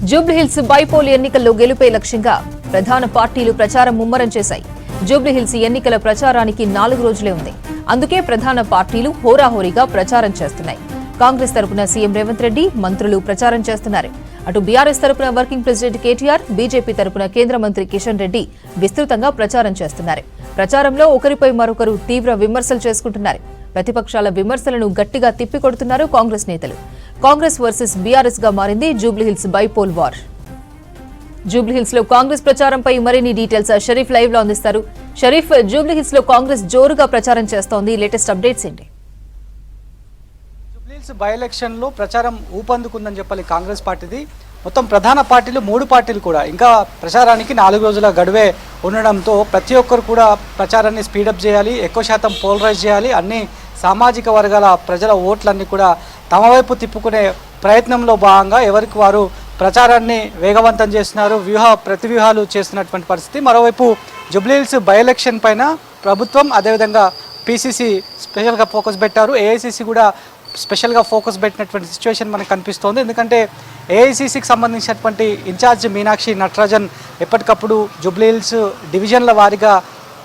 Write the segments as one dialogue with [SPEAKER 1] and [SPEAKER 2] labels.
[SPEAKER 1] Jubilee Hills bypoll ఎన్నికల్లో గెలుపే లక్ష్యంగా ప్రధాన పార్టీలు ప్రచారం ముమ్మరం చేశాయి. జూబ్లీహిల్స్ ఎన్నికల ప్రచారానికి 4 రోజులే ఉంది. అందుకే ప్రధాన పార్టీలు హోరాహోరీగా ప్రచారం చేస్తున్నాయి. కాంగ్రెస్ తరపున సీఎం రేవంత్ రెడ్డి, మంత్రులు ప్రచారం చేస్తున్నారు. అటు బీఆర్ఎస్ తరపున వర్కింగ్ ప్రెసిడెంట్ కేటీఆర్, బీజేపీ తరపున కేంద్ర మంత్రి కిషన్ రెడ్డి విస్తృతంగా ప్రచారం చేస్తున్నారు. ప్రచారంలో ఒకరిపై మరొకరు తీవ్ర విమర్శలు చేసుకుంటున్నారు. ప్రతిపక్షాల విమర్శలను గట్టిగా తిప్పికొడుతున్నారు కాంగ్రెస్ నేతలు. కాంగ్రెస్ వర్సెస్ బీఆర్ఎస్ గా మారింది జూబ్లీహిల్స్ బైపోల్ వార్. జూబ్లీహిల్స్ లో కాంగ్రెస్ ప్రచారంపై మరిన్ని డీటెయిల్స్ షరీఫ్ లైవ్ లో అందిస్తారు. షరీఫ్, జూబ్లీహిల్స్ లో కాంగ్రెస్ జోరుగా ప్రచారం చేస్తోంది. లేటెస్ట్ అప్డేట్స్ ఏంటి?
[SPEAKER 2] జూబ్లీహిల్స్ బై ఎలక్షన్ లో ప్రచారం ఊపందుకుందని చెప్పాలి కాంగ్రెస్ పార్టీది. మొత్తం ప్రధాన పార్టీలు 3 పార్టీలు కూడా ఇంకా ప్రచారానికి 4 రోజుల గడువే ఉండడంతో ప్రతి ఒక్కరు కూడా ప్రచారాన్ని స్పీడప్ చేయాలి, ఎక్కువ శాతం పోలరైజ్ చేయాలి, అన్ని సామాజిక వర్గాల ప్రజల ఓట్లన్నీ కూడా తమ వైపు తిప్పుకునే ప్రయత్నంలో భాగంగా ఎవరికి వారు ప్రచారాన్ని వేగవంతం చేస్తున్నారు, ప్రతివ్యూహాలు చేస్తున్నటువంటి పరిస్థితి. మరోవైపు జూబ్లీహిల్స్ బై ఎలక్షన్ పైన ప్రభుత్వం అదేవిధంగా పీసీసీ స్పెషల్గా ఫోకస్ పెట్టారు. ఏఐసీసీ కూడా స్పెషల్గా ఫోకస్ పెట్టినటువంటి సిచ్యువేషన్ మనకు కనిపిస్తోంది. ఎందుకంటే ఏఐసీసీకి సంబంధించినటువంటి ఇన్ఛార్జ్ మీనాక్షి నటరాజన్ ఎప్పటికప్పుడు జూబ్లీహిల్స్ డివిజన్ల వారీగా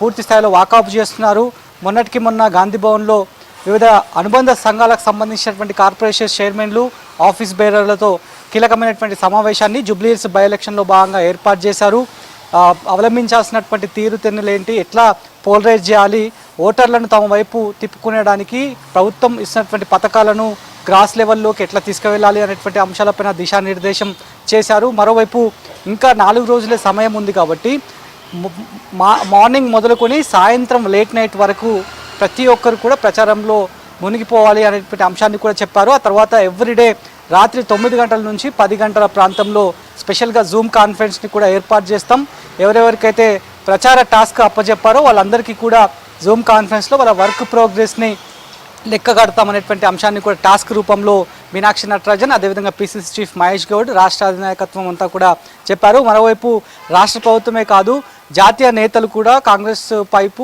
[SPEAKER 2] పూర్తి స్థాయిలో వాకౌట్ చేస్తున్నారు. మొన్నటికి మొన్న గాంధీ భవన్లో వివిధ అనుబంధ సంఘాలకు సంబంధించినటువంటి కార్పొరేషన్ చైర్మన్లు, ఆఫీస్ బేరర్లతో కీలకమైనటువంటి సమావేశాన్ని జూబ్లీహిల్స్ బై ఎలక్షన్లో భాగంగా ఏర్పాటు చేశారు. అవలంబించాల్సినటువంటి తీరుతెన్నులేంటి, ఎట్లా పోలరైజ్ చేయాలి, ఓటర్లను తమ వైపు తిప్పుకునేడానికి ప్రభుత్వం ఇస్తున్నటువంటి పథకాలను గ్రాస్ లెవెల్లోకి ఎట్లా తీసుకువెళ్ళాలి అనేటువంటి అంశాలపైన దిశానిర్దేశం చేశారు. మరోవైపు ఇంకా 4 రోజులే సమయం ఉంది కాబట్టి మార్నింగ్ మొదలుకొని సాయంత్రం లేట్ నైట్ వరకు ప్రతి ఒక్కరు కూడా ప్రచారంలో మునిగిపోవాలి అనేటువంటి అంశాన్ని కూడా చెప్పారు. ఆ తర్వాత ఎవ్రీడే రాత్రి 9 గంటల నుంచి 10 గంటల ప్రాంతంలో స్పెషల్గా జూమ్ కాన్ఫరెన్స్ని కూడా ఏర్పాటు చేస్తాం. ఎవరెవరికైతే ప్రచార టాస్క్ అప్పచెప్పారో వాళ్ళందరికీ కూడా జూమ్ కాన్ఫరెన్స్లో వాళ్ళ వర్క్ ప్రోగ్రెస్ని లెక్క కడతామనేటువంటి అంశాన్ని కూడా టాస్క్ రూపంలో మీనాక్షి నటరాజన్, అదేవిధంగా పీసీసీ చీఫ్ మహేష్ గౌడ్, రాష్ట్ర అధినాయకత్వం అంతా కూడా చెప్పారు. మరోవైపు రాష్ట్ర ప్రభుత్వమే కాదు, జాతీయ నేతలు కూడా కాంగ్రెస్ వైపు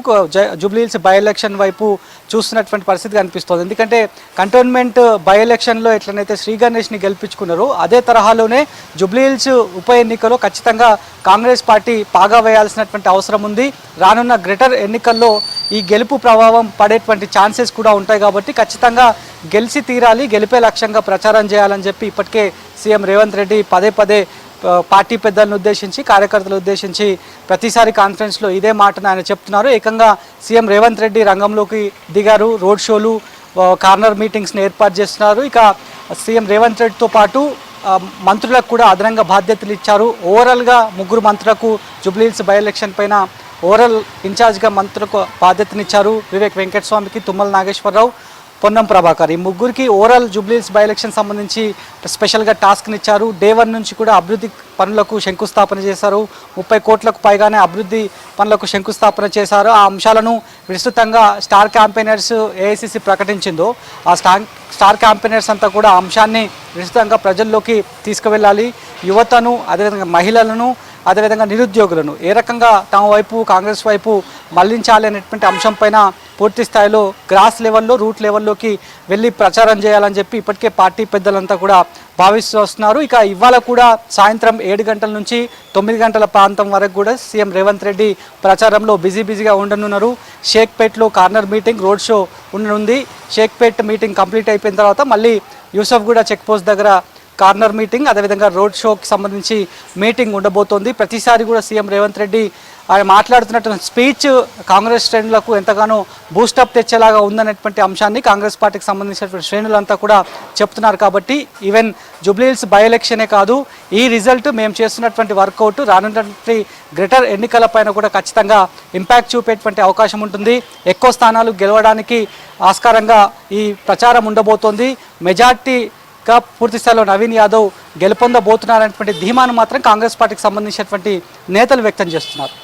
[SPEAKER 2] జూబ్లీహిల్స్ బై ఎలక్షన్ వైపు చూస్తున్నటువంటి పరిస్థితి కనిపిస్తోంది. ఎందుకంటే కంటోన్మెంట్ బై ఎలక్షన్లో ఎట్లనైతే శ్రీ గణేష్ని గెలిపించుకున్నారో అదే తరహాలోనే జూబ్లీహిల్స్ ఉప ఎన్నికలో ఖచ్చితంగా కాంగ్రెస్ పార్టీ పాగా వేయాల్సినటువంటి అవసరం ఉంది. రానున్న గ్రేటర్ ఎన్నికల్లో ఈ గెలుపు ప్రభావం పడేటువంటి ఛాన్సెస్ కూడా ఉంటాయి కాబట్టి ఖచ్చితంగా గెలిచి తీరాలి, గెలిపే లక్ష్యంగా ప్రచారం చేయాలని చెప్పి ఇప్పటికే సీఎం రేవంత్ రెడ్డి పదే పార్టీ పెద్దలను ఉద్దేశించి, కార్యకర్తలు ఉద్దేశించి ప్రతిసారి కాన్ఫరెన్స్లో ఇదే మాటను ఆయన చెప్తున్నారు. ఏకంగా సీఎం రేవంత్ రెడ్డి రంగంలోకి దిగారు. రోడ్ షోలు, కార్నర్ మీటింగ్స్ని ఏర్పాటు చేస్తున్నారు. ఇక సీఎం రేవంత్ రెడ్డితో పాటు మంత్రులకు కూడా అదనంగా బాధ్యతలు ఇచ్చారు. ఓవరాల్గా 3 మంత్రులకు జూబ్లీహిల్స్ బై ఎలక్షన్ పైన ఓవరాల్ ఇన్ఛార్జ్గా మంత్రులకు బాధ్యతనిచ్చారు. వివేక్ వెంకటస్వామికి, తుమ్మల నాగేశ్వరరావు, పొన్నం ప్రభాకర్, ఈ 3కి ఓవరాల్ జూబ్లీహిల్స్ బై ఎలక్షన్ సంబంధించి స్పెషల్గా టాస్క్ని ఇచ్చారు. డే 1 నుంచి కూడా అభివృద్ధి పనులకు శంకుస్థాపన చేశారు. 30 కోట్లకు పైగానే అభివృద్ధి పనులకు శంకుస్థాపన చేశారు. ఆ అంశాలను విస్తృతంగా స్టార్ క్యాంపెయినర్స్ ఏఐసీసీ ప్రకటించిందో ఆ స్టార్ క్యాంపెయినర్స్ అంతా కూడా ఆ అంశాన్ని విస్తృతంగా ప్రజల్లోకి తీసుకువెళ్ళాలి. యువతను, అదేవిధంగా మహిళలను, అదేవిధంగా నిరుద్యోగులను ఏ రకంగా తమ వైపు కాంగ్రెస్ వైపు మళ్లించాలి అనేటువంటి అంశంపైన పూర్తి స్థాయిలో గ్రాస్ లెవెల్లో, రూట్ లెవెల్లోకి వెళ్ళి ప్రచారం చేయాలని చెప్పి ఇప్పటికే పార్టీ పెద్దలంతా కూడా భావిస్తూ వస్తున్నారు. ఇక ఇవాళ కూడా సాయంత్రం 7 గంటల నుంచి 9 గంటల ప్రాంతం వరకు కూడా సీఎం రేవంత్ రెడ్డి ప్రచారంలో బిజీగా ఉండనున్నారు. షేక్పేట్లో కార్నర్ మీటింగ్, రోడ్ షో ఉండనుంది. షేక్పేట్ మీటింగ్ కంప్లీట్ అయిపోయిన తర్వాత మళ్ళీ యూసఫ్గూడ చెక్ పోస్ట్ దగ్గర కార్నర్ మీటింగ్, అదేవిధంగా రోడ్ షోకి సంబంధించి మీటింగ్ ఉండబోతోంది. ప్రతిసారి కూడా సీఎం రేవంత్ రెడ్డి ఆయన మాట్లాడుతున్నటువంటి స్పీచ్ కాంగ్రెస్ శ్రేణులకు ఎంతగానో బూస్టప్ తెచ్చేలాగా ఉందనేటువంటి అంశాన్ని కాంగ్రెస్ పార్టీకి సంబంధించినటువంటి శ్రేణులంతా కూడా చెప్తున్నారు. కాబట్టి ఈవెన్ జూబ్లీహిల్స్ బై ఎలక్షనే కాదు, ఈ రిజల్ట్ మేము చేస్తున్నటువంటి వర్కౌట్ రానున్నటువంటి గ్రేటర్ ఎన్నికలపైన కూడా ఖచ్చితంగా ఇంపాక్ట్ చూపేటువంటి అవకాశం ఉంటుంది. ఎక్కువ స్థానాలు గెలవడానికి ఆస్కారంగా ఈ ప్రచారం ఉండబోతోంది. మెజార్టీగా పూర్తి స్థాయిలో నవీన్ యాదవ్ గెలుపొందబోతున్నారనేటువంటి ధీమాను మాత్రం కాంగ్రెస్ పార్టీకి సంబంధించినటువంటి నేతలు వ్యక్తం చేస్తున్నారు.